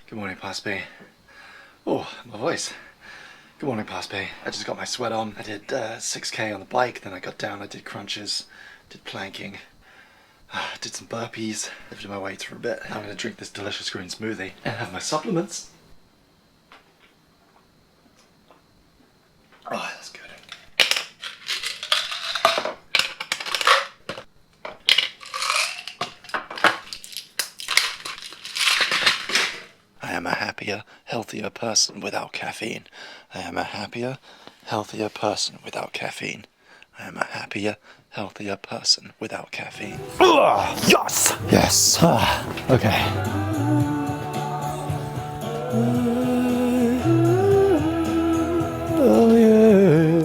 Good morning, Pass B. Oh, my voice. Good morning, Pass B. I just got my sweat on. I did 6K on the bike, then I got down, I did crunches, did planking, did some burpees, lifted my weights for a bit. Now I'm going to drink this delicious green smoothie and have my supplements. Oh, that's good. I am a happier, healthier person without caffeine. I am a happier, healthier person without caffeine. I am a happier, healthier person without caffeine. Yes! Yes. Okay.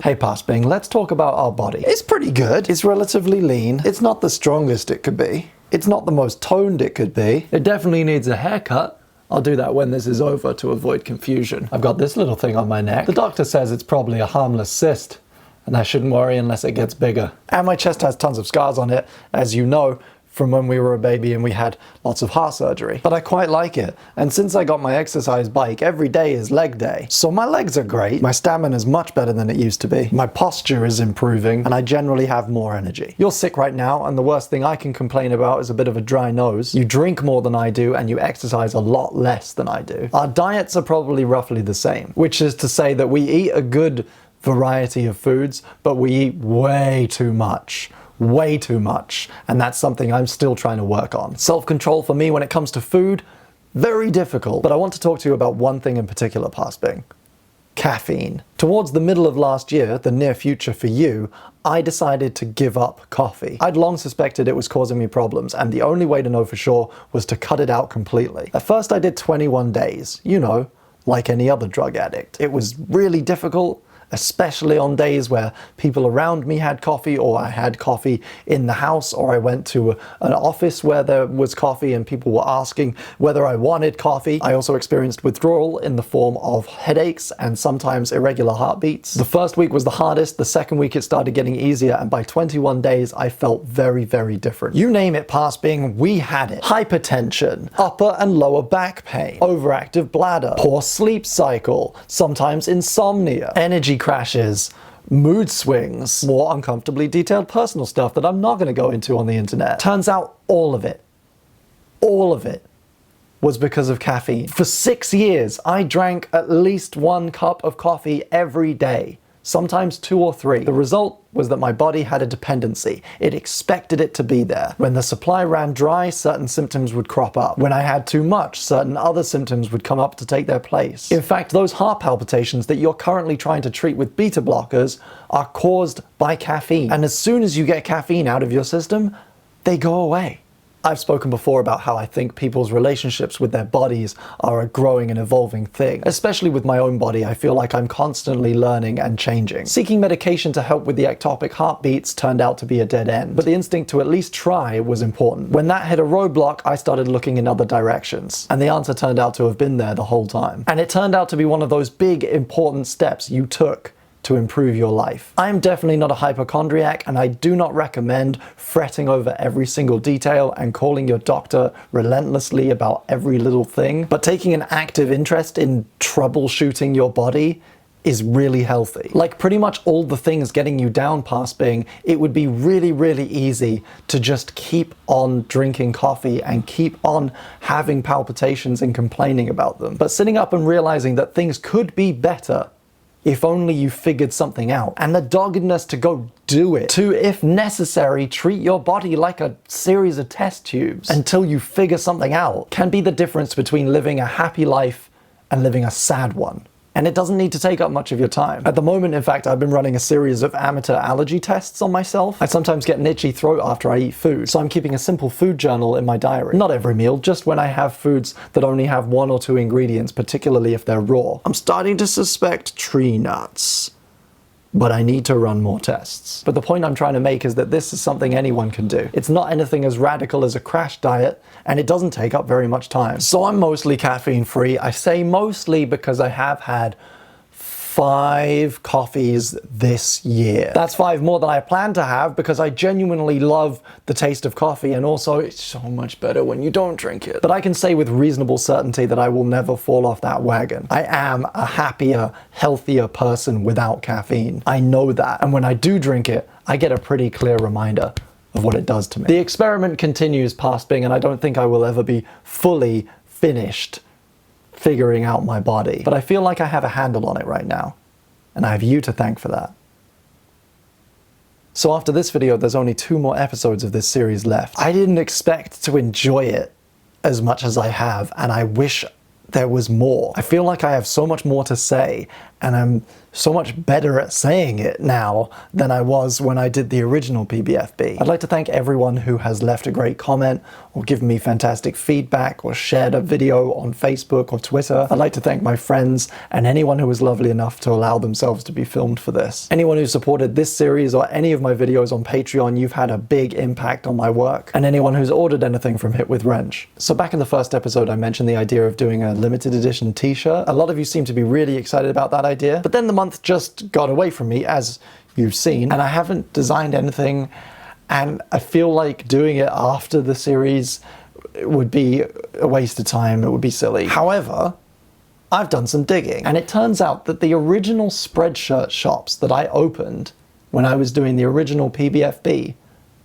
Hey Pass Bing, let's talk about our body. It's pretty good. It's relatively lean. It's not the strongest it could be. It's not the most toned it could be. It definitely needs a haircut. I'll do that when this is over to avoid confusion. I've got this little thing on my neck. The doctor says it's probably a harmless cyst, and I shouldn't worry unless it gets bigger. And my chest has tons of scars on it, as you know, from when we were a baby and we had lots of heart surgery. But I quite like it. And since I got my exercise bike, every day is leg day. So my legs are great. My stamina is much better than it used to be. My posture is improving and I generally have more energy. You're sick right now and the worst thing I can complain about is a bit of a dry nose. You drink more than I do and you exercise a lot less than I do. Our diets are probably roughly the same, which is to say that we eat a good variety of foods, but we eat way too much. Way too much, and that's something I'm still trying to work on. Self-control for me when it comes to food, very difficult, but I want to talk to you about one thing in particular, Pass Bing. Caffeine. Towards the middle of last year, the near future for you, I decided to give up coffee. I'd long suspected it was causing me problems, and the only way to know for sure was to cut it out completely. At first I did 21 days, you know, like any other drug addict. It was really difficult, especially on days where people around me had coffee, or I had coffee in the house, or I went to an office where there was coffee and people were asking whether I wanted coffee. I also experienced withdrawal in the form of headaches and sometimes irregular heartbeats. The first week was the hardest, the second week it started getting easier, and by 21 days I felt very, very different. You name it, Pass Bing, we had it. Hypertension, upper and lower back pain, overactive bladder, poor sleep cycle, sometimes insomnia, energy crashes, mood swings, more uncomfortably detailed personal stuff that I'm not going to go into on the internet. Turns out all of it was because of caffeine. For 6 years, I drank at least 1 cup of coffee every day, sometimes 2 or 3. The result was that my body had a dependency. It expected it to be there. When the supply ran dry, certain symptoms would crop up. When I had too much, certain other symptoms would come up to take their place. In fact, those heart palpitations that you're currently trying to treat with beta blockers are caused by caffeine. And as soon as you get caffeine out of your system, they go away. I've spoken before about how I think people's relationships with their bodies are a growing and evolving thing. Especially with my own body, I feel like I'm constantly learning and changing. Seeking medication to help with the ectopic heartbeats turned out to be a dead end, but the instinct to at least try was important. When that hit a roadblock, I started looking in other directions, and the answer turned out to have been there the whole time. And it turned out to be one of those big, important steps you took to improve your life. I am definitely not a hypochondriac, and I do not recommend fretting over every single detail and calling your doctor relentlessly about every little thing, but taking an active interest in troubleshooting your body is really healthy. Like pretty much all the things getting you down, Pass Bing, it would be really, really easy to just keep on drinking coffee and keep on having palpitations and complaining about them. But sitting up and realizing that things could be better if only you figured something out, and the doggedness to go do it, to, if necessary, treat your body like a series of test tubes until you figure something out, can be the difference between living a happy life and living a sad one. And it doesn't need to take up much of your time. At the moment, in fact, I've been running a series of amateur allergy tests on myself. I sometimes get an itchy throat after I eat food, so I'm keeping a simple food journal in my diary. Not every meal, just when I have foods that only have 1 or 2 ingredients, particularly if they're raw. I'm starting to suspect tree nuts, but I need to run more tests. But the point I'm trying to make is that this is something anyone can do. It's not anything as radical as a crash diet, and it doesn't take up very much time. So I'm mostly caffeine free. I say mostly because I have had 5 coffees this year. That's 5 more than I planned to have because I genuinely love the taste of coffee, and also it's so much better when you don't drink it. But I can say with reasonable certainty that I will never fall off that wagon. I am a happier, healthier person without caffeine. I know that. And when I do drink it, I get a pretty clear reminder of what it does to me. The experiment continues past Bing, and I don't think I will ever be fully finished figuring out my body. But I feel like I have a handle on it right now, and I have you to thank for that. So after this video, there's only 2 more episodes of this series left. I didn't expect to enjoy it as much as I have, and I wish there was more. I feel like I have so much more to say, and I'm so much better at saying it now than I was when I did the original PBFB. I'd like to thank everyone who has left a great comment, or given me fantastic feedback, or shared a video on Facebook or Twitter. I'd like to thank my friends and anyone who was lovely enough to allow themselves to be filmed for this. Anyone who supported this series or any of my videos on Patreon, you've had a big impact on my work. And anyone who's ordered anything from Hit With Wrench. So back in the first episode, I mentioned the idea of doing a limited edition t-shirt. A lot of you seem to be really excited about that idea, but then the month just got away from me, as you've seen, and I haven't designed anything, and I feel like doing it after the series would be a waste of time. It would be silly. However, I've done some digging, and it turns out that the original Spreadshirt shops that I opened when I was doing the original PBFB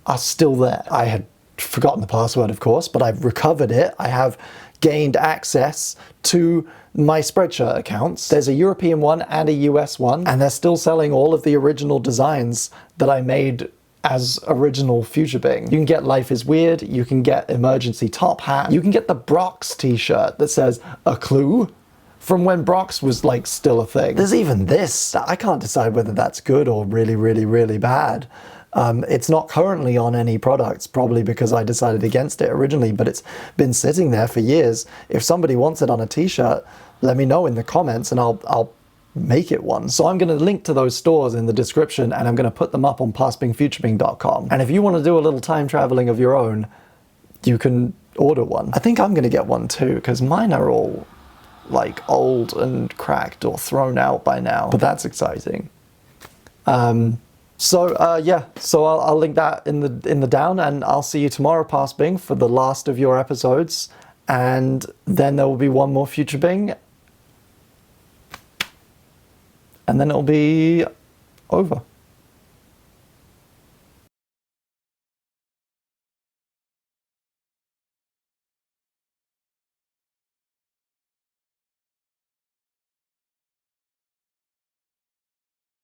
are still there. I had forgotten the password, of course, but I've recovered it. I have gained access to my Spreadshirt accounts. There's a European one and a US one, and they're still selling all of the original designs that I made as original Future Bing. You can get Life is Weird, you can get Emergency Top Hat, you can get the Brox t-shirt that says a clue from when Brox was like still a thing. There's even this. I can't decide whether that's good or really, really, really bad. It's not currently on any products, probably because I decided against it originally, but it's been sitting there for years. If somebody wants it on a t-shirt, let me know in the comments and I'll make it one. So I'm going to link to those stores in the description, and I'm going to put them up on pastbingfuturebing.com. And if you want to do a little time traveling of your own, you can order one. I think I'm going to get one too, because mine are all like old and cracked or thrown out by now, but that's exciting. Yeah, so I'll link that in the down, and I'll see you tomorrow, Past Bing, for the last of your episodes, and then there will be one more Future Bing, and then it'll be over.